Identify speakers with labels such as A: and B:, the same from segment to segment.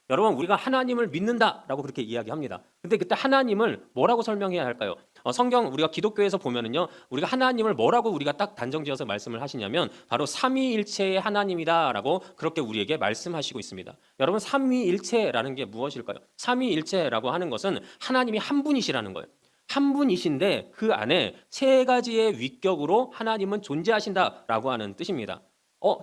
A: 여러분 우리가 하나님을 믿는다라고 그렇게 이야기합니다. 근데 그때 하나님을 뭐라고 설명해야 할까요? 성경 우리가 기독교에서 보면은요. 우리가 하나님을 뭐라고 우리가 딱 단정지어서 말씀을 하시냐면 바로 삼위일체의 하나님이다라고 그렇게 우리에게 말씀하시고 있습니다. 여러분 삼위일체라는 게 무엇일까요? 삼위일체라고 하는 것은 하나님이 한 분이시라는 거예요. 한 분이신데 그 안에 세 가지의 위격으로 하나님은 존재하신다라고 하는 뜻입니다.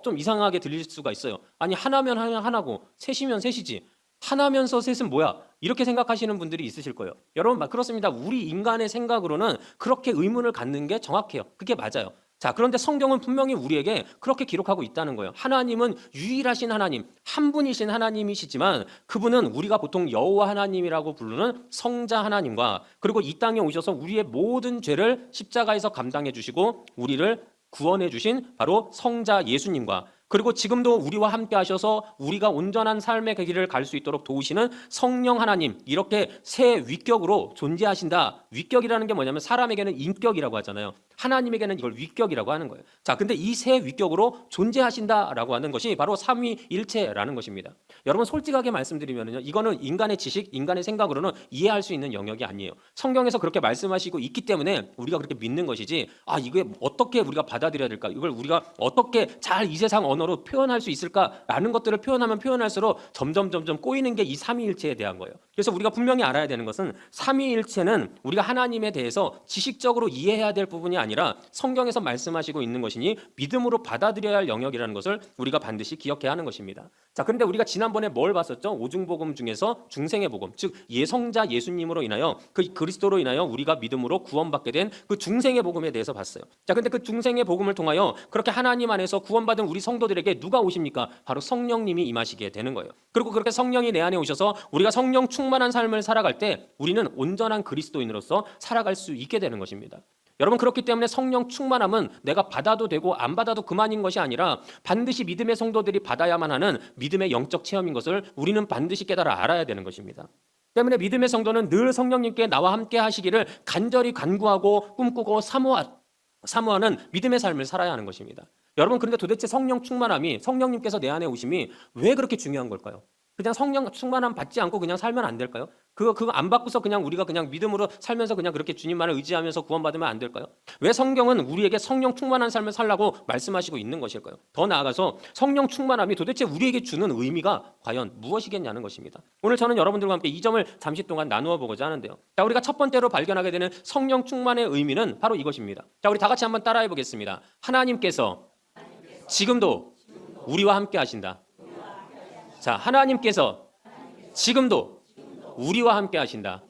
A: 좀 이상하게 들릴 수가 있어요. 아니 하나면 하나고 셋이면 셋이지. 하나면서 셋은 뭐야? 이렇게 생각하시는 분들이 있으실 거예요. 여러분 그렇습니다. 우리 인간의 생각으로는 그렇게 의문을 갖는 게 정확해요. 그게 맞아요. 자, 그런데 성경은 분명히 우리에게 그렇게 기록하고 있다는 거예요. 하나님은 유일하신 하나님, 한 분이신 하나님이시지만 그분은 우리가 보통 여호와 하나님이라고 부르는 성자 하나님과 그리고 이 땅에 오셔서 우리의 모든 죄를 십자가에서 감당해 주시고 우리를 구원해 주신 바로 성자 예수님과 그리고 지금도 우리와 함께 하셔서 우리가 온전한 삶의 길을 갈 수 있도록 도우시는 성령 하나님 이렇게 세 위격으로 존재하신다. 위격이라는 게 뭐냐면 사람에게는 인격이라고 하잖아요. 하나님에게는 이걸 위격이라고 하는 거예요. 자, 근데 이 세 위격으로 존재하신다라고 하는 것이 바로 삼위일체라는 것입니다. 여러분 솔직하게 말씀드리면요, 이거는 인간의 지식, 인간의 생각으로는 이해할 수 있는 영역이 아니에요. 성경에서 그렇게 말씀하시고 있기 때문에 우리가 그렇게 믿는 것이지. 이게 어떻게 우리가 받아들여야 될까? 이걸 우리가 어떻게 잘 이 세상 언어로 표현할 수 있을까라는 것들을 표현하면 표현할수록 점점 꼬이는 게 이 삼위일체에 대한 거예요. 그래서 우리가 분명히 알아야 되는 것은 삼위일체는 우리가 하나님에 대해서 지식적으로 이해해야 될 부분이 아니라 성경에서 말씀하시고 있는 것이니 믿음으로 받아들여야 할 영역이라는 것을 우리가 반드시 기억해야 하는 것입니다. 자, 그런데 우리가 지난번에 뭘 봤었죠? 오중복음 중에서 중생의 복음, 즉 예성자 예수님으로 인하여 그 그리스도로 인하여 우리가 믿음으로 구원받게 된 그 중생의 복음에 대해서 봤어요. 자, 근데 그 중생의 복음을 통하여 그렇게 하나님 안에서 구원받은 우리 성도들에게 누가 오십니까? 바로 성령님이 임하시게 되는 거예요. 그리고 그렇게 성령이 내 안에 오셔서 우리가 성령 충만한 삶을 살아갈 때 우리는 온전한 그리스도인으로서 살아갈 수 있게 되는 것입니다. 여러분 그렇기 때문에 성령 충만함은 내가 받아도 되고 안 받아도 그만인 것이 아니라 반드시 믿음의 성도들이 받아야만 하는 믿음의 영적 체험인 것을 우리는 반드시 깨달아 알아야 되는 것입니다. 때문에 믿음의 성도는 늘 성령님께 나와 함께 하시기를 간절히 간구하고 꿈꾸고 사모하는 믿음의 삶을 살아야 하는 것입니다. 여러분 그런데 도대체 성령 충만함이 성령님께서 내 안에 오심이 왜 그렇게 중요한 걸까요? 그냥 성령 충만함 받지 않고 그냥 살면 안 될까요? 그거 안 받고서 그냥 우리가 그냥 믿음으로 살면서 그냥 그렇게 주님만을 의지하면서 구원받으면 안 될까요? 왜 성경은 우리에게 성령 충만한 삶을 살라고 말씀하시고 있는 것일까요? 더 나아가서 성령 충만함이 도대체 우리에게 주는 의미가 과연 무엇이겠냐는 것입니다. 오늘 저는 여러분들과 함께 이 점을 잠시 동안 나누어 보고자 하는데요. 자, 우리가 첫 번째로 발견하게 되는 성령 충만의 의미는 바로 이것입니다. 자, 우리 다 같이 한번 따라해 보겠습니다. 하나님께서 지금도 우리와 함께 하신다. 자, 하나님께서 지금도 우리와 함께 하신다.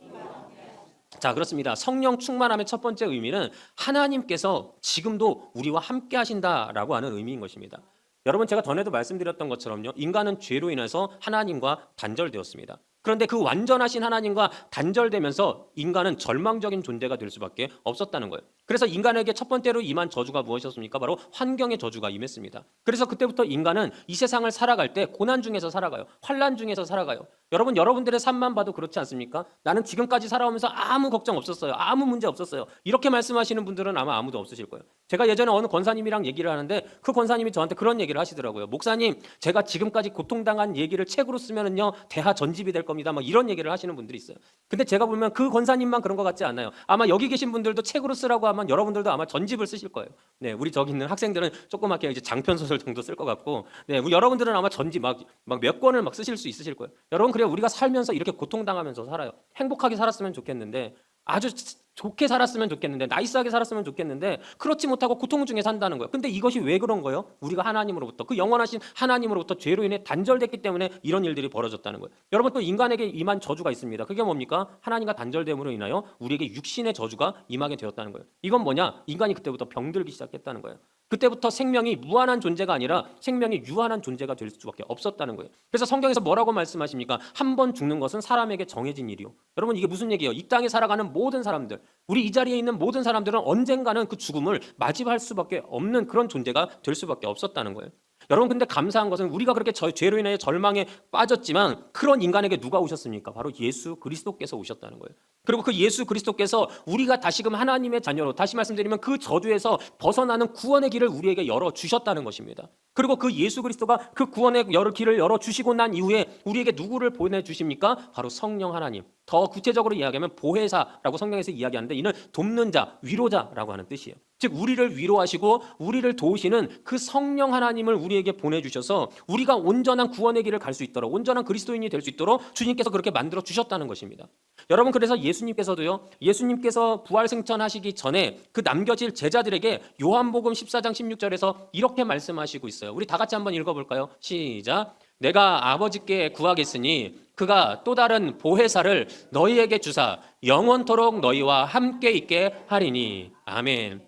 A: 자, 그렇습니다. 성령 충만함의 첫 번째 의미는 하나님께서 지금도 우리와 함께 하신다라고 하는 의미인 것입니다. 여러분 제가 전에도 말씀드렸던 것처럼요. 인간은 죄로 인해서 하나님과 단절되었습니다. 그런데 그 완전하신 하나님과 단절되면서 인간은 절망적인 존재가 될 수밖에 없었다는 거예요. 그래서 인간에게 첫 번째로 임한 저주가 무엇이었습니까? 바로 환경의 저주가 임했습니다. 그래서 그때부터 인간은 이 세상을 살아갈 때 고난 중에서 살아가요. 환난 중에서 살아가요. 여러분들의 삶만 봐도 그렇지 않습니까? 나는 지금까지 살아오면서 아무 걱정 없었어요. 아무 문제 없었어요. 이렇게 말씀하시는 분들은 아마 아무도 없으실 거예요. 제가 예전에 어느 권사님이랑 얘기를 하는데 그 권사님이 저한테 그런 얘기를 하시더라고요. 목사님, 제가 지금까지 고통당한 얘기를 책으로 쓰면은요 대하 전집이 될 겁니다. 막 이런 얘기를 하시는 분들이 있어요. 근데 제가 보면 그 권사님만 그런 것 같지 않아요. 아마 여기 계신 분들도 책으로 쓰라고 하면 여러분들도 아마 전집을 쓰실 거예요. 네, 우리 저기 있는 학생들은 조그맣게 이제 장편 소설 정도 쓸 것 같고, 네, 우리 여러분들은 아마 전집 막 몇 권을 막 쓰실 수 있으실 거예요. 여러분 그래요. 우리가 살면서 이렇게 고통당하면서 살아요. 행복하게 살았으면 좋겠는데, 아주 좋게 살았으면 좋겠는데, 나이스하게 살았으면 좋겠는데 그렇지 못하고 고통 중에 산다는 거예요. 근데 이것이 왜 그런 거예요? 우리가 하나님으로부터 그 영원하신 하나님으로부터 죄로 인해 단절됐기 때문에 이런 일들이 벌어졌다는 거예요. 여러분 또 인간에게 임한 저주가 있습니다. 그게 뭡니까? 하나님과 단절됨으로 인하여 우리에게 육신의 저주가 임하게 되었다는 거예요. 이건 뭐냐? 인간이 그때부터 병들기 시작했다는 거예요. 그때부터 생명이 무한한 존재가 아니라 생명이 유한한 존재가 될 수밖에 없었다는 거예요. 그래서 성경에서 뭐라고 말씀하십니까? 한 번 죽는 것은 사람에게 정해진 일이요. 여러분 이게 무슨 얘기예요? 이 땅에 살아가는 모든 사람들, 우리 이 자리에 있는 모든 사람들은 언젠가는 그 죽음을 맞이할 수밖에 없는 그런 존재가 될 수밖에 없었다는 거예요. 여러분 근데 감사한 것은 우리가 그렇게 죄로 인해 절망에 빠졌지만 그런 인간에게 누가 오셨습니까? 바로 예수 그리스도께서 오셨다는 거예요. 그리고 그 예수 그리스도께서 우리가 다시금 하나님의 자녀로, 다시 말씀드리면 그 저주에서 벗어나는 구원의 길을 우리에게 열어주셨다는 것입니다. 그리고 그 예수 그리스도가 그 구원의 길을 열어주시고 난 이후에 우리에게 누구를 보내주십니까? 바로 성령 하나님. 더 구체적으로 이야기하면 보혜사라고 성경에서 이야기하는데, 이는 돕는 자, 위로자라고 하는 뜻이에요. 즉 우리를 위로하시고 우리를 도우시는 그 성령 하나님을 우리에게 보내주셔서 우리가 온전한 구원의 길을 갈 수 있도록, 온전한 그리스도인이 될 수 있도록 주님께서 그렇게 만들어 주셨다는 것입니다. 여러분, 그래서 예수님께서 부활승천하시기 전에 그 남겨질 제자들에게 요한복음 14장 16절에서 이렇게 말씀하시고 있어요. 우리 다 같이 한번 읽어볼까요? 시작. 내가 아버지께 구하겠으니 그가 또 다른 보혜사를 너희에게 주사 영원토록 너희와 함께 있게 하리니. 아멘.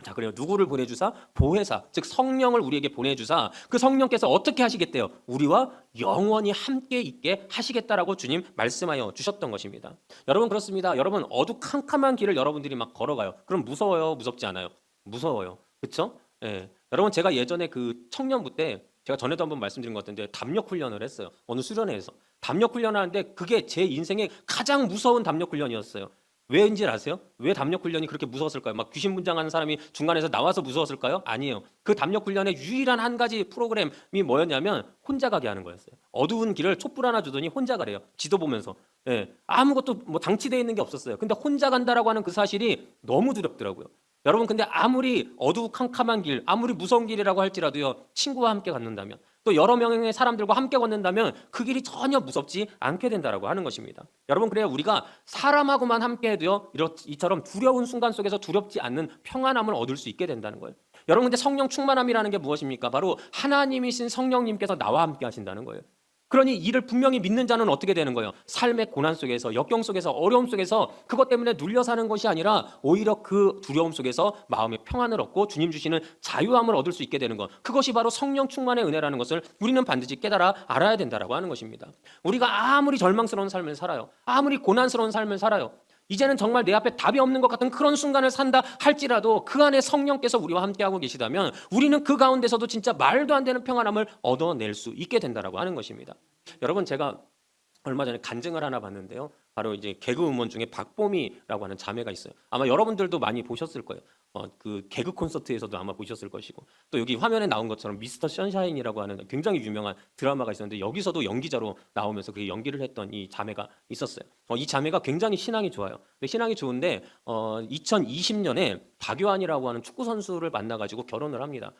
A: 자, 그래요. 누구를 보내주사? 보혜사, 즉 성령을 우리에게 보내주사 그 성령께서 어떻게 하시겠대요? 우리와 영원히 함께 있게 하시겠다라고 주님 말씀하여 주셨던 것입니다. 여러분, 그렇습니다. 여러분, 어두캄캄한 길을 여러분들이 막 걸어가요. 그럼 무서워요? 무섭지 않아요? 무서워요. 그렇죠? 예. 여러분, 제가 예전에 그 청년부 때 제가 전에도 한번 말씀드린 것 같은데 담력 훈련을 했어요. 어느 수련회에서 담력 훈련을 하는데 그게 제 인생의 가장 무서운 담력 훈련이었어요. 왜인지 아세요? 왜 담력 훈련이 그렇게 무서웠을까요? 막 귀신 분장하는 사람이 중간에서 나와서 무서웠을까요? 아니에요. 그 담력 훈련의 유일한 한 가지 프로그램이 뭐였냐면 혼자 가게 하는 거였어요. 어두운 길을 촛불 하나 주더니 혼자 가래요. 지도 보면서. 예, 아무것도 뭐 당치되어 있는 게 없었어요. 근데 혼자 간다라고 하는 그 사실이 너무 두렵더라고요. 여러분, 근데 아무리 어두컴컴한 길, 아무리 무서운 길이라고 할지라도요, 친구와 함께 갔는다면, 또 여러 명의 사람들과 함께 걷는다면 그 길이 전혀 무섭지 않게 된다라고 하는 것입니다. 여러분, 그래야 우리가 사람하고만 함께 해도요, 이처럼 두려운 순간 속에서 두렵지 않는 평안함을 얻을 수 있게 된다는 거예요. 여러분, 근데 성령 충만함이라는 게 무엇입니까? 바로 하나님이신 성령님께서 나와 함께 하신다는 거예요. 그러니 이를 분명히 믿는 자는 어떻게 되는 거예요? 삶의 고난 속에서, 역경 속에서, 어려움 속에서 그것 때문에 눌려 사는 것이 아니라 오히려 그 두려움 속에서 마음의 평안을 얻고 주님 주시는 자유함을 얻을 수 있게 되는 것, 그것이 바로 성령 충만의 은혜라는 것을 우리는 반드시 깨달아 알아야 된다라고 하는 것입니다. 우리가 아무리 절망스러운 삶을 살아요, 아무리 고난스러운 삶을 살아요, 이제는 정말 내 앞에 답이 없는 것 같은 그런 순간을 산다 할지라도 그 안에 성령께서 우리와 함께하고 계시다면 우리는 그 가운데서도 진짜 말도 안 되는 평안함을 얻어낼 수 있게 된다라고 하는 것입니다. 여러분, 제가 얼마 전에 간증을 하나 봤는데요. 바로 이제 개그 우먼 중에 박보미라고 하는 자매가 있어요. 아마 여러분들도 많이 보셨을 거예요. 그 개그 콘서트에서도 아마 보셨을 것이고, 또 여기 화면에 나온 것처럼 미스터 선샤인이라고 하는 굉장히 유명한 드라마가 있었는데 여기서도 연기자로 나오면서 그 연기를 했던 이 자매가 있었어요. 이 자매가 굉장히 신앙이 좋아요. 근데 신앙이 좋은데 2020년에 박요한이라고 하는 축구 선수를 만나가지고 결혼을 합니다.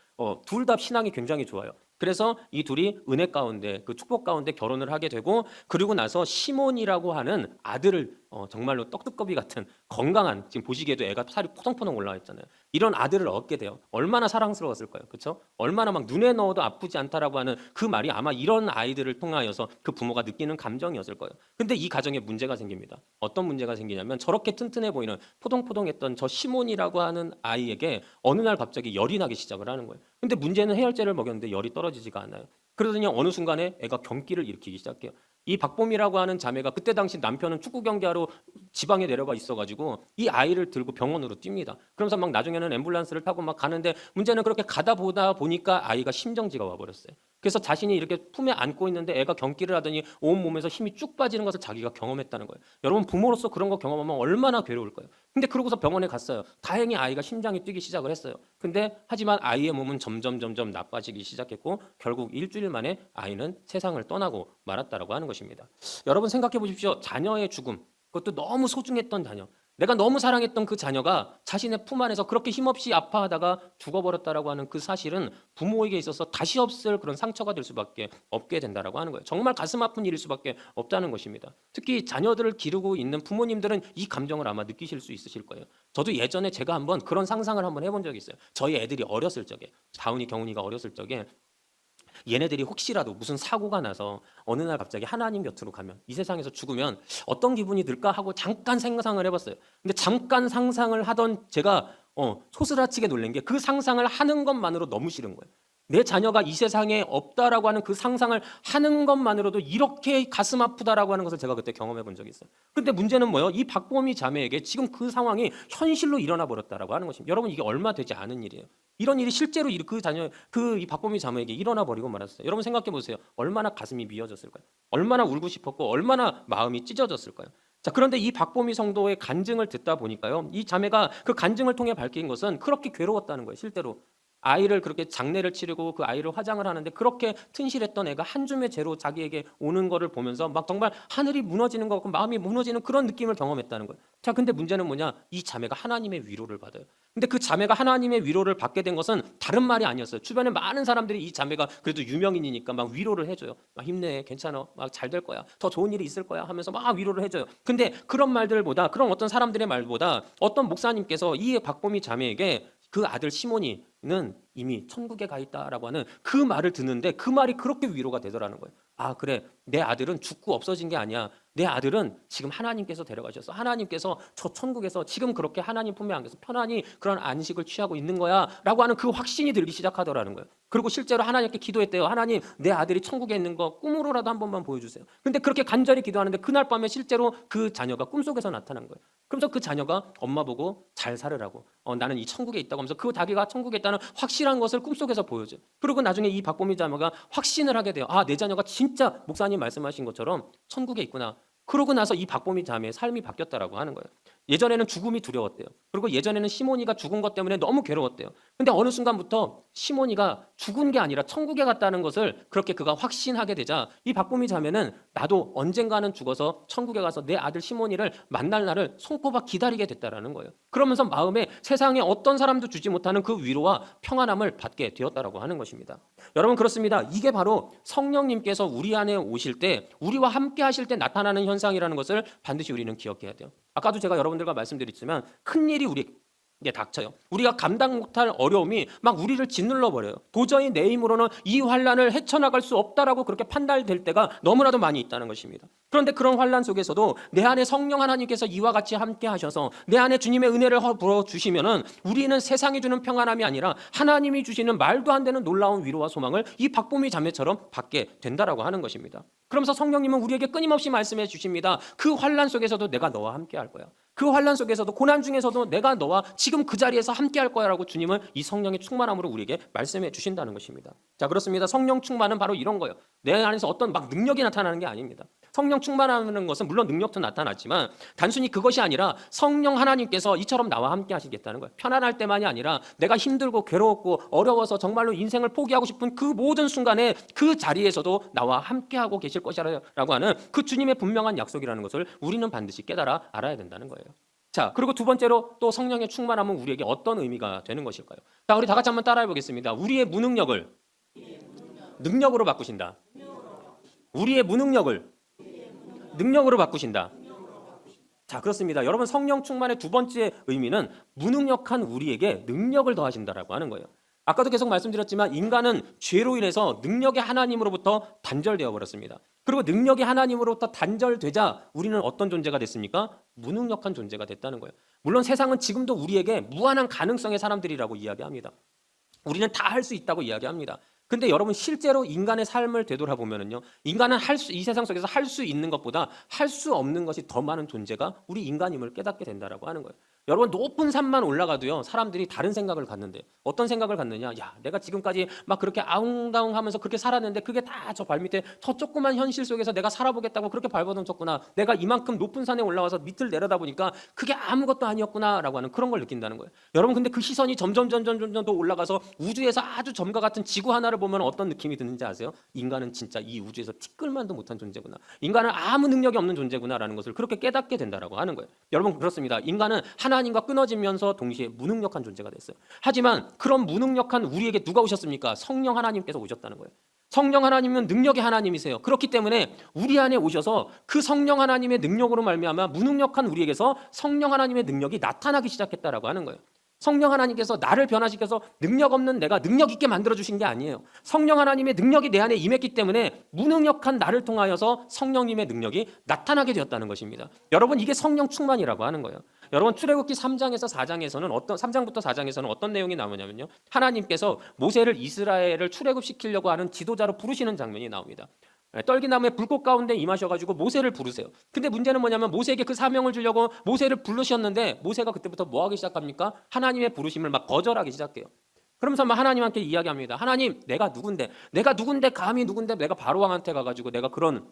A: 둘 다 신앙이 굉장히 좋아요. 그래서 이 둘이 은혜 가운데, 그 축복 가운데 결혼을 하게 되고, 그리고 나서 시몬이라고 하는 아들을, 정말로 떡두꺼비 같은 건강한, 지금 보시기에도 애가 살이 포동포동 올라와 있잖아요. 이런 아들을 얻게 돼요. 얼마나 사랑스러웠을까요? 그렇죠? 얼마나 막 눈에 넣어도 아프지 않다라고 하는 그 말이 아마 이런 아이들을 통하여서 그 부모가 느끼는 감정이었을 거예요. 근데 이 가정에 문제가 생깁니다. 어떤 문제가 생기냐면 저렇게 튼튼해 보이는 포동포동했던 저 시몬이라고 하는 아이에게 어느 날 갑자기 열이 나기 시작을 하는 거예요. 근데 문제는 해열제를 먹였는데 열이 떨어지지가 않아요. 그러더니 어느 순간에 애가 경기를 일으키기 시작해요. 이 박봄이라고 하는 자매가 그때 당시 남편은 축구 경기하러 지방에 내려가 있어가지고 이 아이를 들고 병원으로 뜁니다. 그러면서 막 나중에는 앰뷸런스를 타고 막 가는데, 문제는 그렇게 가다 보다 보니까 아이가 심정지가 와버렸어요. 그래서 자신이 이렇게 품에 안고 있는데 애가 경기를 하더니 온 몸에서 힘이 쭉 빠지는 것을 자기가 경험했다는 거예요. 여러분, 부모로서 그런 거 경험하면 얼마나 괴로울까요? 근데 그러고서 병원에 갔어요. 다행히 아이가 심장이 뛰기 시작을 했어요. 근데 하지만 아이의 몸은 점점 나빠지기 시작했고 결국 일주일 만에 아이는 세상을 떠나고 말았다라고 하는 것입니다. 여러분, 생각해 보십시오. 자녀의 죽음, 그것도 너무 소중했던 자녀, 내가 너무 사랑했던 그 자녀가 자신의 품 안에서 그렇게 힘없이 아파하다가 죽어버렸다라고 하는 그 사실은 부모에게 있어서 다시 없을 그런 상처가 될 수밖에 없게 된다라고 하는 거예요. 정말 가슴 아픈 일일 수밖에 없다는 것입니다. 특히 자녀들을 기르고 있는 부모님들은 이 감정을 아마 느끼실 수 있으실 거예요. 저도 예전에 제가 한번 그런 상상을 한번 해본 적이 있어요. 저희 애들이 어렸을 적에, 다운이, 경훈이가 어렸을 적에 얘네들이 혹시라도 무슨 사고가 나서 어느 날 갑자기 하나님 곁으로 가면, 이 세상에서 죽으면 어떤 기분이 들까 하고 잠깐 상상을 해봤어요. 근데 잠깐 상상을 하던 제가 소스라치게 놀란 게 그 상상을 하는 것만으로 너무 싫은 거예요. 내 자녀가 이 세상에 없다라고 하는 그 상상을 하는 것만으로도 이렇게 가슴 아프다라고 하는 것을 제가 그때 경험해 본 적이 있어요. 근데 문제는 뭐예요? 이 박보미 자매에게 지금 그 상황이 현실로 일어나 버렸다라고 하는 것입니다. 여러분, 이게 얼마 되지 않은 일이에요. 이런 일이 실제로 그 자녀, 이 박보미 자매에게 일어나 버리고 말았어요. 여러분 생각해 보세요. 얼마나 가슴이 미어졌을까요? 얼마나 울고 싶었고 얼마나 마음이 찢어졌을까요? 자, 그런데 이 박보미 성도의 간증을 듣다 보니까요, 이 자매가 그 간증을 통해 밝힌 것은 그렇게 괴로웠다는 거예요. 실제로 아이를 그렇게 장례를 치르고 그 아이를 화장을 하는데 그렇게 튼실했던 애가 한 줌의 죄로 자기에게 오는 거를 보면서 막 정말 하늘이 무너지는 것 같고 마음이 무너지는 그런 느낌을 경험했다는 거예요. 자, 근데 문제는 뭐냐? 이 자매가 하나님의 위로를 받아요. 근데 그 자매가 하나님의 위로를 받게 된 것은 다른 말이 아니었어요. 주변에 많은 사람들이 이 자매가 그래도 유명인이니까 막 위로를 해줘요. 막 힘내, 괜찮아, 막 잘 될 거야, 더 좋은 일이 있을 거야 하면서 막 위로를 해줘요. 근데 그런 말들보다, 그런 어떤 사람들의 말보다 어떤 목사님께서 이 박보미 자매에게 그 아들 시몬이는 이미 천국에 가 있다라고 하는 그 말을 듣는데 그 말이 그렇게 위로가 되더라는 거예요. 아, 그래, 내 아들은 죽고 없어진 게 아니야. 내 아들은 지금 하나님께서 데려가셔서 하나님께서 저 천국에서 지금 그렇게 하나님 품에 안겨서 편안히 그런 안식을 취하고 있는 거야 라고 하는 그 확신이 들기 시작하더라는 거예요. 그리고 실제로 하나님께 기도했대요. 하나님, 내 아들이 천국에 있는 거 꿈으로라도 한 번만 보여주세요. 근데 그렇게 간절히 기도하는데 그날 밤에 실제로 그 자녀가 꿈속에서 나타난 거예요. 그러면서 그 자녀가 엄마 보고 잘 살으라고, 나는 이 천국에 있다고 하면서 그 자기가 천국에 있다는 확실한 것을 꿈속에서 보여줘요. 그리고 나중에 이 박보미 자매가 확신을 하게 돼요. 아, 내 자녀가 진짜 목사님 말씀하신 것처럼 천국에 있구나. 그러고 나서 이 박보미 자매의 삶이 바뀌었다라고 하는 거예요. 예전에는 죽음이 두려웠대요. 그리고 예전에는 시몬이가 죽은 것 때문에 너무 괴로웠대요. 근데 어느 순간부터 시몬이가 죽은 게 아니라 천국에 갔다는 것을 그렇게 그가 확신하게 되자 이 박보미 자매는 나도 언젠가는 죽어서 천국에 가서 내 아들 시몬이를 만날 날을 손꼽아 기다리게 됐다라는 거예요. 그러면서 마음에 세상에 어떤 사람도 주지 못하는 그 위로와 평안함을 받게 되었다라고 하는 것입니다. 여러분, 그렇습니다. 이게 바로 성령님께서 우리 안에 오실 때, 우리와 함께 하실 때 나타나는 현상이라는 것을 반드시 우리는 기억해야 돼요. 아까도 제가 여러분들과 말씀드렸지만 큰일이 우리에게 닥쳐요. 우리가 감당 못할 어려움이 막 우리를 짓눌러 버려요. 도저히 내 힘으로는 이 환난을 헤쳐나갈 수 없다라고 그렇게 판단될 때가 너무나도 많이 있다는 것입니다. 그런데 그런 환난 속에서도 내 안에 성령 하나님께서 이와 같이 함께 하셔서 내 안에 주님의 은혜를 부어 주시면은 우리는 세상이 주는 평안함이 아니라 하나님이 주시는 말도 안 되는 놀라운 위로와 소망을 이 박보미 자매처럼 받게 된다라고 하는 것입니다. 그러면서 성령님은 우리에게 끊임없이 말씀해 주십니다. 그 환난 속에서도 내가 너와 함께 할 거야. 그 환난 속에서도, 고난 중에서도 내가 너와 지금 그 자리에서 함께 할 거야라고 주님은 이 성령의 충만함으로 우리에게 말씀해 주신다는 것입니다. 자, 그렇습니다. 성령 충만은 바로 이런 거예요. 내 안에서 어떤 막 능력이 나타나는 게 아닙니다. 성령 충만하는 것은 물론 능력도 나타나지만 단순히 그것이 아니라 성령 하나님께서 이처럼 나와 함께 하시겠다는 거예요. 편안할 때만이 아니라 내가 힘들고 괴로웠고 어려워서 정말로 인생을 포기하고 싶은 그 모든 순간에 그 자리에서도 나와 함께하고 계실 것이라고 하는 그 주님의 분명한 약속이라는 것을 우리는 반드시 깨달아 알아야 된다는 거예요. 자, 그리고 두 번째로 또 성령의 충만함은 우리에게 어떤 의미가 되는 것일까요? 자, 우리 다 같이 한번 따라해 보겠습니다. 우리의 무능력을 능력으로 바꾸신다. 우리의 무능력을 능력으로 바꾸신다. 자, 그렇습니다. 여러분, 성령 충만의 두 번째 의미는 무능력한 우리에게 능력을 더하신다라고 하는 거예요. 아까도 계속 말씀드렸지만 인간은 죄로 인해서 능력의 하나님으로부터 단절되어 버렸습니다. 그리고 능력이 하나님으로부터 단절되자 우리는 어떤 존재가 됐습니까? 무능력한 존재가 됐다는 거예요. 물론 세상은 지금도 우리에게 무한한 가능성의 사람들이라고 이야기합니다. 우리는 다 할 수 있다고 이야기합니다. 근데 여러분, 실제로 인간의 삶을 되돌아보면요, 인간은 이 세상 속에서 할 수 있는 것보다 할 수 없는 것이 더 많은 존재가 우리 인간임을 깨닫게 된다라고 하는 거예요. 여러분, 높은 산만 올라가도요, 사람들이 다른 생각을 갖는데, 어떤 생각을 갖느냐? 야, 내가 지금까지 막 그렇게 아웅다웅하면서 그렇게 살았는데 그게 다 저 발밑에 저 조그만 현실 속에서 내가 살아보겠다고 그렇게 발버둥쳤구나. 내가 이만큼 높은 산에 올라와서 밑을 내려다 보니까 그게 아무것도 아니었구나라고 하는 그런 걸 느낀다는 거예요. 여러분, 근데 그 시선이 점점 더 올라가서 우주에서 아주 점과 같은 지구 하나를 보면 어떤 느낌이 드는지 아세요? 인간은 진짜 이 우주에서 티끌만도 못한 존재구나. 인간은 아무 능력이 없는 존재구나라는 것을 그렇게 깨닫게 된다라고 하는 거예요. 여러분, 그렇습니다. 인간은 하나님과 끊어지면서 동시에 무능력한 존재가 됐어요. 하지만 그런 무능력한 우리에게 누가 오셨습니까? 성령 하나님께서 오셨다는 거예요. 성령 하나님은 능력의 하나님이세요. 그렇기 때문에 우리 안에 오셔서 그 성령 하나님의 능력으로 말미암아 무능력한 우리에게서 성령 하나님의 능력이 나타나기 시작했다라고 하는 거예요. 성령 하나님께서 나를 변화시켜서 능력 없는 내가 능력 있게 만들어 주신 게 아니에요. 성령 하나님의 능력이 내 안에 임했기 때문에 무능력한 나를 통하여서 성령님의 능력이 나타나게 되었다는 것입니다. 여러분, 이게 성령 충만이라고 하는 거예요. 여러분, 출애굽기 3장에서 4장에서는 3장부터 4장에서는 어떤 내용이 나오냐면요, 하나님께서 모세를 이스라엘을 출애굽시키려고 하는 지도자로 부르시는 장면이 나옵니다. 떨기나무에 불꽃 가운데 임하셔가지고 모세를 부르세요. 근데 문제는 뭐냐면 모세에게 그 사명을 주려고 모세를 부르셨는데 모세가 그때부터 뭐 하기 시작합니까? 하나님의 부르심을 막 거절하기 시작해요. 그러면서 막 하나님한테 이야기합니다. 하나님, 내가 누군데 감히 누군데 내가 바로왕한테 가가지고 내가 그런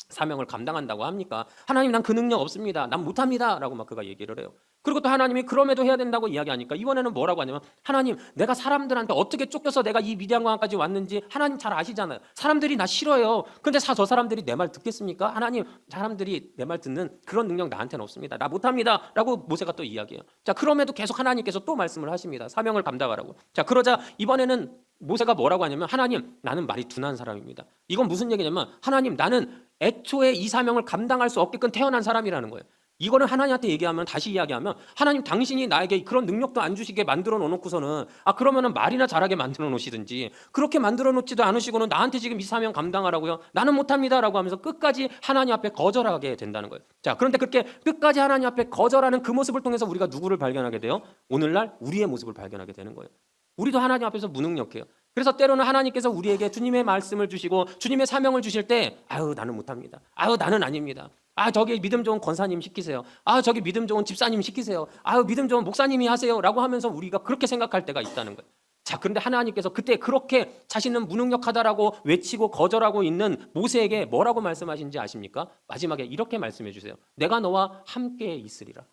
A: 사명을 감당한다고 합니까? 하나님, 난 그 능력 없습니다. 난 못합니다. 라고 막 그가 얘기를 해요. 그리고 또 하나님이 그럼에도 해야 된다고 이야기하니까 이번에는 뭐라고 하냐면, 하나님, 내가 사람들한테 어떻게 쫓겨서 내가 이 미디안강까지 왔는지 하나님 잘 아시잖아요. 사람들이 나 싫어요. 근데 저 사람들이 내 말 듣겠습니까? 하나님, 사람들이 내 말 듣는 그런 능력 나한테는 없습니다. 나 못합니다. 라고 모세가 또 이야기해요. 자, 그럼에도 계속 하나님께서 또 말씀을 하십니다. 사명을 감당하라고. 자, 그러자 이번에는 모세가 뭐라고 하냐면, 하나님, 나는 말이 둔한 사람입니다. 이건 무슨 얘기냐면, 하나님, 나는 애초에 이 사명을 감당할 수 없게끔 태어난 사람이라는 거예요. 이거는 하나님한테 얘기하면, 다시 이야기하면, 하나님, 당신이 나에게 그런 능력도 안 주시게 만들어 놓고서는 그러면은 말이나 잘하게 만들어 놓으시든지, 그렇게 만들어 놓지도 않으시고는 나한테 지금 이 사명 감당하라고요? 나는 못합니다라고 하면서 끝까지 하나님 앞에 거절하게 된다는 거예요. 자, 그런데 그렇게 끝까지 하나님 앞에 거절하는 그 모습을 통해서 우리가 누구를 발견하게 돼요? 오늘날 우리의 모습을 발견하게 되는 거예요. 우리도 하나님 앞에서 무능력해요. 그래서 때로는 하나님께서 우리에게 주님의 말씀을 주시고 주님의 사명을 주실 때, 나는 못합니다. 나는 아닙니다. 저기 믿음 좋은 권사님 시키세요. 저기 믿음 좋은 집사님 시키세요. 믿음 좋은 목사님이 하세요. 라고 하면서 우리가 그렇게 생각할 때가 있다는 거예요. 자, 그런데 하나님께서 그때 그렇게 자신은 무능력하다라고 외치고 거절하고 있는 모세에게 뭐라고 말씀하신지 아십니까? 마지막에 이렇게 말씀해 주세요. 내가 너와 함께 있으리라.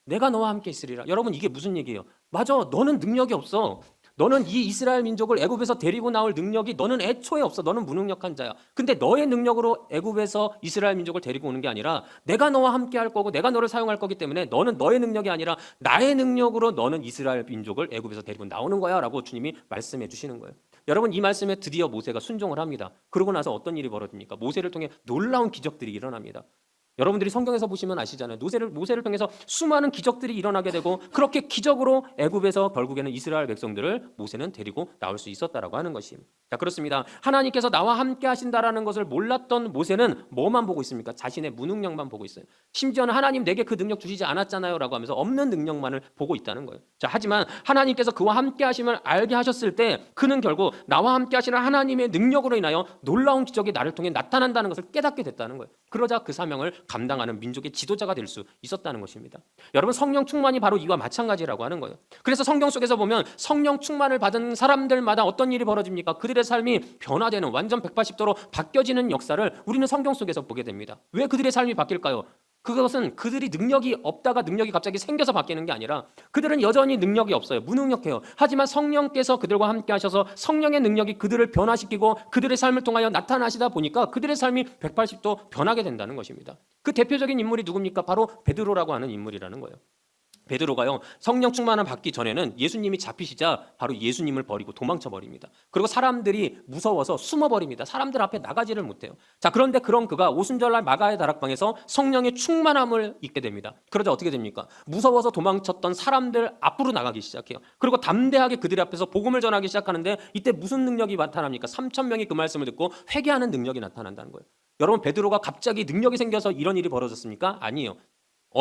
A: 내가 너와 함께 있으리라. 여러분, 이게 무슨 얘기예요? 맞아, 너는 능력이 없어. 너는 이 이스라엘 민족을 애굽에서 데리고 나올 능력이 너는 애초에 없어. 너는 무능력한 자야. 근데 너의 능력으로 애굽에서 이스라엘 민족을 데리고 오는 게 아니라 내가 너와 함께 할 거고 내가 너를 사용할 거기 때문에 너는 너의 능력이 아니라 나의 능력으로 너는 이스라엘 민족을 애굽에서 데리고 나오는 거야 라고 주님이 말씀해 주시는 거예요. 여러분, 이 말씀에 드디어 모세가 순종을 합니다. 그러고 나서 어떤 일이 벌어집니까? 모세를 통해 놀라운 기적들이 일어납니다. 여러분들이 성경에서 보시면 아시잖아요. 모세를 통해서 수많은 기적들이 일어나게 되고 그렇게 기적으로 애굽에서 결국에는 이스라엘 백성들을 모세는 데리고 나올 수 있었다라고 하는 것입니다. 자, 그렇습니다. 하나님께서 나와 함께 하신다라는 것을 몰랐던 모세는 뭐만 보고 있습니까? 자신의 무능력만 보고 있어요. 심지어는 하나님 내게 그 능력 주시지 않았잖아요 라고 하면서 없는 능력만을 보고 있다는 거예요. 자, 하지만 하나님께서 그와 함께 하심을 알게 하셨을 때 그는 결국 나와 함께 하시는 하나님의 능력으로 인하여 놀라운 기적이 나를 통해 나타난다는 것을 깨닫게 됐다는 거예요. 그러자 그 사명을 감당하는 민족의 지도자가 될 수 있었다는 것입니다. 여러분, 성령 충만이 바로 이와 마찬가지라고 하는 거예요. 그래서 성경 속에서 보면 성령 충만을 받은 사람들마다 어떤 일이 벌어집니까? 그들의 삶이 변화되는, 완전 180도로 바뀌어지는 역사를 우리는 성경 속에서 보게 됩니다. 왜 그들의 삶이 바뀔까요? 그것은 그들이 능력이 없다가 능력이 갑자기 생겨서 바뀌는 게 아니라 그들은 여전히 능력이 없어요. 무능력해요. 하지만 성령께서 그들과 함께 하셔서 성령의 능력이 그들을 변화시키고 그들의 삶을 통하여 나타나시다 보니까 그들의 삶이 180도 변하게 된다는 것입니다. 그 대표적인 인물이 누굽니까? 바로 베드로라고 하는 인물이라는 거예요. 베드로가요, 성령 충만을 받기 전에는 예수님이 잡히시자 바로 예수님을 버리고 도망쳐 버립니다. 그리고 사람들이 무서워서 숨어 버립니다. 사람들 앞에 나가지를 못해요. 자, 그런데 그런 그가 오순절날 마가의 다락방에서 성령의 충만함을 입게 됩니다. 그러자 어떻게 됩니까? 무서워서 도망쳤던 사람들 앞으로 나가기 시작해요. 그리고 담대하게 그들 앞에서 복음을 전하기 시작하는데 이때 무슨 능력이 나타납니까? 3,000명이 그 말씀을 듣고 회개하는 능력이 나타난다는 거예요. 여러분, 베드로가 갑자기 능력이 생겨서 이런 일이 벌어졌습니까? 아니에요.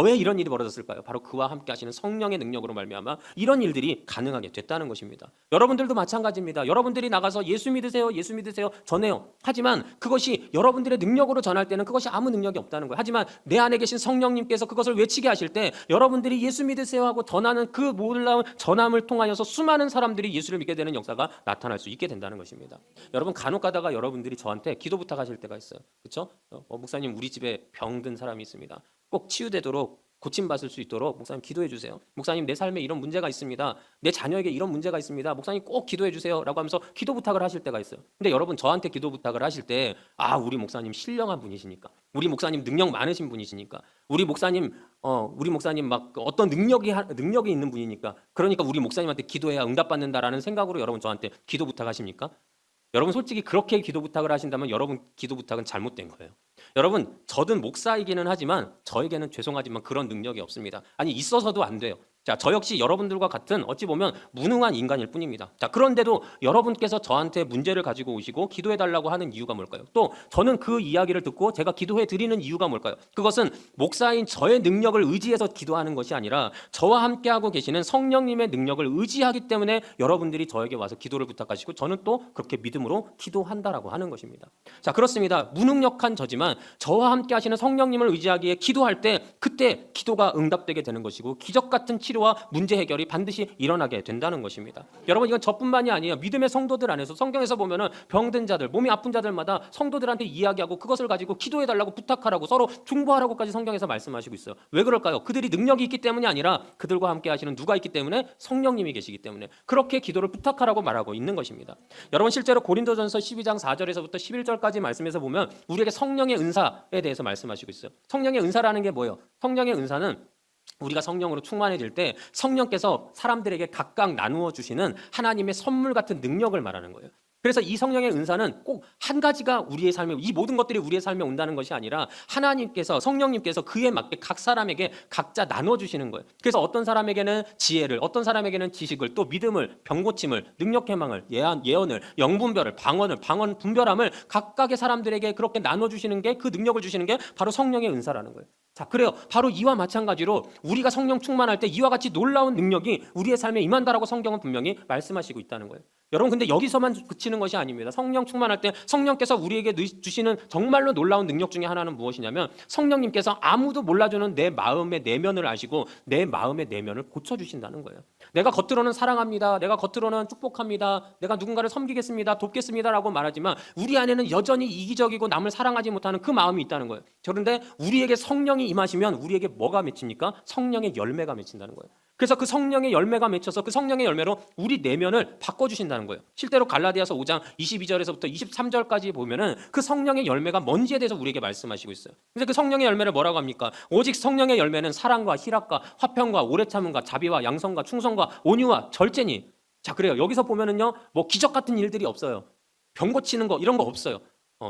A: 왜 이런 일이 벌어졌을까요? 바로 그와 함께 하시는 성령의 능력으로 말미암아 이런 일들이 가능하게 됐다는 것입니다. 여러분들도 마찬가지입니다. 여러분들이 나가서 예수 믿으세요, 예수 믿으세요 전해요. 하지만 그것이 여러분들의 능력으로 전할 때는 그것이 아무 능력이 없다는 거예요. 하지만 내 안에 계신 성령님께서 그것을 외치게 하실 때 여러분들이 예수 믿으세요 하고 전하는 그 놀라운 전함을 통하여서 수많은 사람들이 예수를 믿게 되는 역사가 나타날 수 있게 된다는 것입니다. 여러분, 간혹 가다가 여러분들이 저한테 기도 부탁하실 때가 있어요. 그렇죠? 목사님, 우리 집에 병든 사람이 있습니다. 꼭 치유되도록 고침받을 수 있도록 목사님 기도해 주세요. 목사님, 내 삶에 이런 문제가 있습니다. 내 자녀에게 이런 문제가 있습니다. 목사님 꼭 기도해 주세요 라고 하면서 기도 부탁을 하실 때가 있어요. 근데 여러분, 저한테 기도 부탁을 하실 때 우리 목사님 신령한 분이시니까, 우리 목사님 능력 많으신 분이시니까, 우리 목사님 막 어떤 능력이 있는 분이니까, 그러니까 우리 목사님한테 기도해야 응답받는다라는 생각으로 여러분 저한테 기도 부탁하십니까? 여러분, 솔직히 그렇게 기도 부탁을 하신다면 여러분 기도 부탁은 잘못된 거예요. 여러분, 저든 목사이기는 하지만 저에게는 죄송하지만 그런 능력이 없습니다. 아니, 있어서도 안 돼요. 자, 저 역시 여러분들과 같은 어찌 보면 무능한 인간일 뿐입니다. 자, 그런데도 여러분께서 저한테 문제를 가지고 오시고 기도해 달라고 하는 이유가 뭘까요? 또 저는 그 이야기를 듣고 제가 기도해 드리는 이유가 뭘까요? 그것은 목사인 저의 능력을 의지해서 기도하는 것이 아니라 저와 함께하고 계시는 성령님의 능력을 의지하기 때문에 여러분들이 저에게 와서 기도를 부탁하시고 저는 또 그렇게 믿음으로 기도한다라고 하는 것입니다. 자, 그렇습니다. 무능력한 저지만 저와 함께 하시는 성령님을 의지하기에 기도할 때 그때 기도가 응답되게 되는 것이고 기적 같은 치료와 문제 해결이 반드시 일어나게 된다는 것입니다. 여러분, 이건 저뿐만이 아니에요. 믿음의 성도들 안에서 성경에서 보면은 병든 자들, 몸이 아픈 자들마다 성도들한테 이야기하고 그것을 가지고 기도해 달라고 부탁하라고 서로 중보하라고까지 성경에서 말씀하시고 있어요. 왜 그럴까요? 그들이 능력이 있기 때문이 아니라 그들과 함께 하시는 누가 있기 때문에 성령님이 계시기 때문에 그렇게 기도를 부탁하라고 말하고 있는 것입니다. 여러분, 실제로 고린도전서 12장 4절에서부터 11절까지 말씀에서 보면 우리에게 성령의 은사에 대해서 말씀하시고 있어요. 성령의 은사라는 게 뭐예요? 성령의 은사는 우리가 성령으로 충만해질 때 성령께서 사람들에게 각각 나누어 주시는 하나님의 선물 같은 능력을 말하는 거예요. 그래서 이 성령의 은사는 꼭 한 가지가 우리의 삶에, 이 모든 것들이 우리의 삶에 온다는 것이 아니라 하나님께서, 성령님께서 그에 맞게 각 사람에게 각자 나눠주시는 거예요. 그래서 어떤 사람에게는 지혜를, 어떤 사람에게는 지식을, 또 믿음을, 병고침을, 능력 해망을, 예언을, 영분별을, 방언 분별함을 각각의 사람들에게 그렇게 나눠주시는 게, 그 능력을 주시는 게 바로 성령의 은사라는 거예요. 자, 그래요. 바로 이와 마찬가지로 우리가 성령 충만할 때 이와 같이 놀라운 능력이 우리의 삶에 임한다라고 성경은 분명히 말씀하시고 있다는 거예요. 여러분, 근데 여기서만 그치는 것이 아닙니다. 성령 충만할 때 성령께서 우리에게 주시는 정말로 놀라운 능력 중에 하나는 무엇이냐면 성령님께서 아무도 몰라주는 내 마음의 내면을 아시고 내 마음의 내면을 고쳐주신다는 거예요. 내가 겉으로는 사랑합니다. 내가 겉으로는 축복합니다. 내가 누군가를 섬기겠습니다. 돕겠습니다라고 말하지만 우리 안에는 여전히 이기적이고 남을 사랑하지 못하는 그 마음이 있다는 거예요. 그런데 우리에게 성령이 임하시면 우리에게 뭐가 맺힙니까? 성령의 열매가 맺힌다는 거예요. 그래서 그 성령의 열매가 맺혀서 그 성령의 열매로 우리 내면을 바꿔주신다는 거예요. 실제로 갈라디아서 5장 22절에서부터 23절까지 보면은 그 성령의 열매가 뭔지에 대해서 우리에게 말씀하시고 있어요. 그래서 그 성령의 열매를 뭐라고 합니까? 오직 성령의 열매는 사랑과 희락과 화평과 오래 참음과 자비와 양성과 충성과 온유와 절제니. 자, 그래요. 여기서 보면은요, 뭐 기적 같은 일들이 없어요. 병 고치는 거 이런 거 없어요.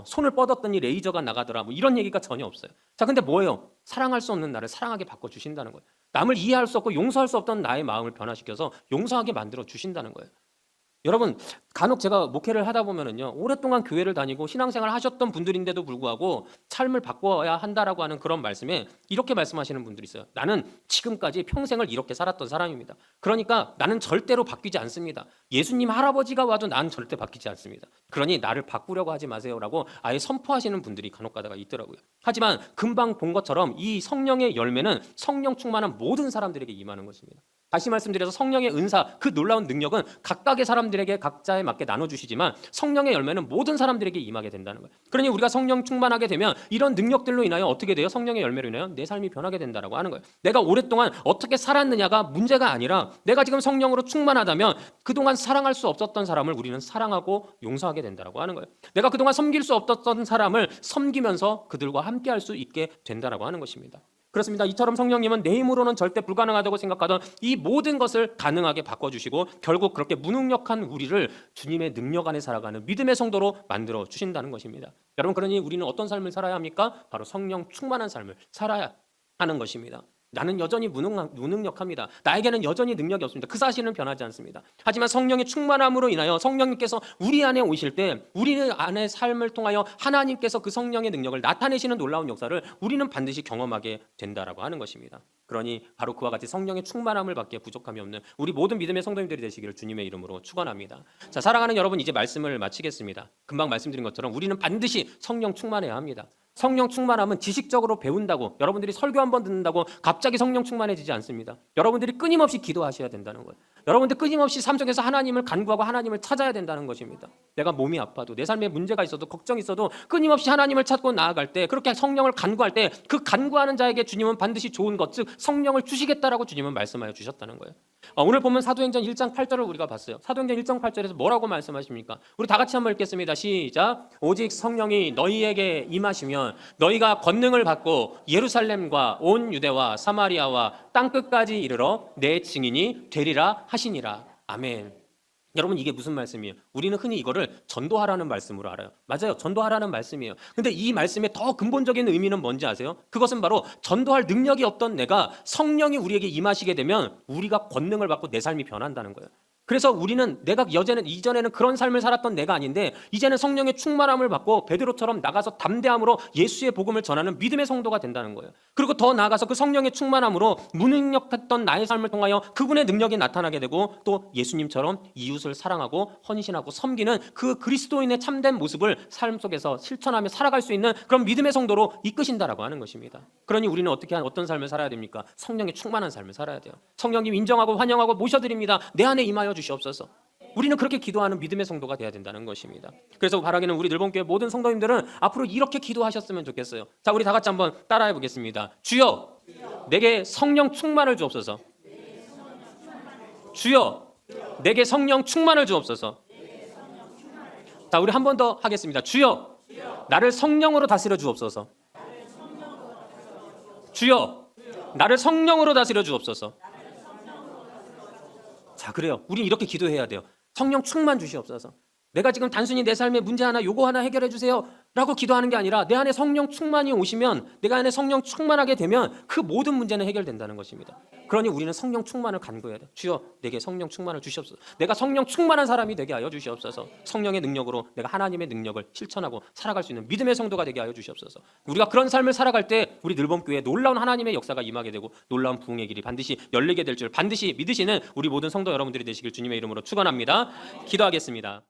A: 손을 뻗었더니 레이저가 나가더라, 뭐 이런 얘기가 전혀 없어요. 자, 근데 뭐예요? 사랑할 수 없는 나를 사랑하게 바꿔주신다는 거예요. 남을 이해할 수 없고 용서할 수 없던 나의 마음을 변화시켜서 용서하게 만들어 주신다는 거예요. 여러분, 간혹 제가 목회를 하다 보면은요, 오랫동안 교회를 다니고 신앙생활을 하셨던 분들인데도 불구하고 삶을 바꿔야 한다라고 하는 그런 말씀에 이렇게 말씀하시는 분들이 있어요. 나는 지금까지 평생을 이렇게 살았던 사람입니다. 그러니까 나는 절대로 바뀌지 않습니다. 예수님 할아버지가 와도 난 절대 바뀌지 않습니다. 그러니 나를 바꾸려고 하지 마세요라고 아예 선포하시는 분들이 간혹 가다가 있더라고요. 하지만 금방 본 것처럼 이 성령의 열매는 성령 충만한 모든 사람들에게 임하는 것입니다. 다시 말씀드려서 성령의 은사, 그 놀라운 능력은 각각의 사람들에게 각자에 맞게 나눠주시지만 성령의 열매는 모든 사람들에게 임하게 된다는 거예요. 그러니 우리가 성령 충만하게 되면 이런 능력들로 인하여 어떻게 돼요? 성령의 열매로 인하여 내 삶이 변하게 된다라고 하는 거예요. 내가 오랫동안 어떻게 살았느냐가 문제가 아니라 내가 지금 성령으로 충만하다면 그동안 사랑할 수 없었던 사람을 우리는 사랑하고 용서하게 된다라고 하는 거예요. 내가 그동안 섬길 수 없었던 사람을 섬기면서 그들과 함께 할 수 있게 된다라고 하는 것입니다. 그렇습니다. 이처럼 성령님은 내 힘으로는 절대 불가능하다고 생각하던 이 모든 것을 가능하게 바꿔주시고 결국 그렇게 무능력한 우리를 주님의 능력 안에 살아가는 믿음의 성도로 만들어 주신다는 것입니다. 여러분, 그러니 우리는 어떤 삶을 살아야 합니까? 바로 성령 충만한 삶을 살아야 하는 것입니다. 나는 여전히 무능력합니다. 나에게는 여전히 능력이 없습니다. 그 사실은 변하지 않습니다. 하지만 성령의 충만함으로 인하여 성령님께서 우리 안에 오실 때 우리 안의 삶을 통하여 하나님께서 그 성령의 능력을 나타내시는 놀라운 역사를 우리는 반드시 경험하게 된다라고 하는 것입니다. 그러니 바로 그와 같이 성령의 충만함을 받기에 부족함이 없는 우리 모든 믿음의 성도님들이 되시기를 주님의 이름으로 축원합니다. 자, 사랑하는 여러분, 이제 말씀을 마치겠습니다. 금방 말씀드린 것처럼 우리는 반드시 성령 충만해야 합니다. 성령 충만함은 지식적으로 배운다고, 여러분들이 설교 한번 듣는다고 갑자기 성령 충만해지지 않습니다. 여러분들이 끊임없이 기도하셔야 된다는 거예요. 여러분들 끊임없이 삶 속에서 하나님을 간구하고 하나님을 찾아야 된다는 것입니다. 내가 몸이 아파도, 내 삶에 문제가 있어도, 걱정이 있어도 끊임없이 하나님을 찾고 나아갈 때, 그렇게 성령을 간구할 때 그 간구하는 자에게 주님은 반드시 좋은 것, 즉 성령을 주시겠다라고 주님은 말씀하여 주셨다는 거예요. 오늘 보면 사도행전 1장 8절을 우리가 봤어요. 사도행전 1장 8절에서 뭐라고 말씀하십니까? 우리 다 같이 한번 읽겠습니다. 시작. 오직 성령이 너희에게 임하시면 너희가 권능을 받고 예루살렘과 온 유대와 사마리아와 땅끝까지 이르러 내 증인이 되리라 하시니라. 아멘. 여러분 이게 무슨 말씀이에요? 우리는 흔히 이거를 전도하라는 말씀으로 알아요. 맞아요. 전도하라는 말씀이에요. 근데 이 말씀의 더 근본적인 의미는 뭔지 아세요? 그것은 바로 전도할 능력이 없던 내가 성령이 우리에게 임하시게 되면 우리가 권능을 받고 내 삶이 변한다는 거예요. 그래서 우리는 내가 이전에는 그런 삶을 살았던 내가 아닌데 이제는 성령의 충만함을 받고 베드로처럼 나가서 담대함으로 예수의 복음을 전하는 믿음의 성도가 된다는 거예요. 그리고 더 나아가서 그 성령의 충만함으로 무능력했던 나의 삶을 통하여 그분의 능력이 나타나게 되고 또 예수님처럼 이웃을 사랑하고 헌신하고 섬기는 그 그리스도인의 참된 모습을 삶 속에서 실천하며 살아갈 수 있는 그런 믿음의 성도로 이끄신다라고 하는 것입니다. 그러니 우리는 어떤 삶을 살아야 됩니까? 성령의 충만한 삶을 살아야 돼요. 성령님 인정하고 환영하고 모셔드립니다. 내 안에 임하여 주시옵소서. 우리는 그렇게 기도하는 믿음의 성도가 돼야 된다는 것입니다. 그래서 바라기는 우리 늘봄교회 모든 성도님들은 앞으로 이렇게 기도하셨으면 좋겠어요. 자, 우리 다 같이 한번 따라해 보겠습니다. 주여, 내게 성령 충만을 주옵소서. 주여, 내게 성령 충만을 주옵소서. 자, 우리 한 번 더 하겠습니다. 주여, 나를 성령으로 다스려 주옵소서. 주여, 나를 성령으로 다스려 주옵소서. 자, 그래요. 우린 이렇게 기도해야 돼요. 성령 충만 주시옵소서. 내가 지금 단순히 내 삶에 문제 하나, 요거 하나 해결해 주세요 라고 기도하는 게 아니라 내 안에 성령 충만이 오시면, 내가 안에 성령 충만하게 되면 그 모든 문제는 해결된다는 것입니다. 그러니 우리는 성령 충만을 간구해야 돼요. 주여, 내게 성령 충만을 주시옵소서. 내가 성령 충만한 사람이 되게 하여 주시옵소서. 성령의 능력으로 내가 하나님의 능력을 실천하고 살아갈 수 있는 믿음의 성도가 되게 하여 주시옵소서. 우리가 그런 삶을 살아갈 때 우리 늘봄교회에 놀라운 하나님의 역사가 임하게 되고 놀라운 부흥의 길이 반드시 열리게 될 줄 반드시 믿으시는 우리 모든 성도 여러분들이 되시길 주님의 이름으로 축원합니다. 기도하겠습니다.